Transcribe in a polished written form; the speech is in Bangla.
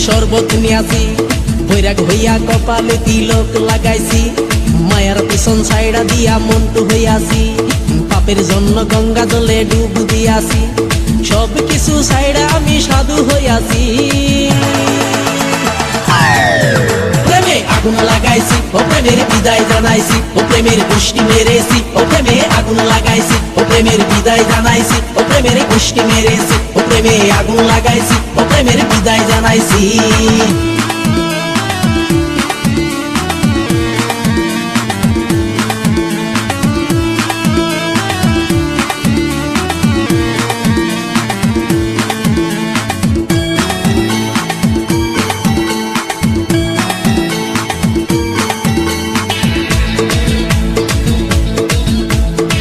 শরবত নিয়াছি, বৈরাগ হইয়া কপালে তিলক লাগাইছি, মায়ার পিছন ছাইড়া দিয়া মন্টু হইয়াছি, পাপের জন্য গঙ্গা জলে ডুব দিয়াছি, সব কিছু ছাইড়া আমি সাধু হইয়াছি। প্রেমে আগুন লাগাইছি, ও প্রেমের বিদায় জানাইছি, ও প্রেমের গোষ্ঠী মেরেছি, ও প্রেমে আগুন লাগাইছি, ও প্রেমের বিদায় জানাইছি, ও প্রেমের গোষ্ঠী মেরেছি, ও প্রেমে আগুন লাগাইছি, ও প্রেমের বিদায় জানাইছি।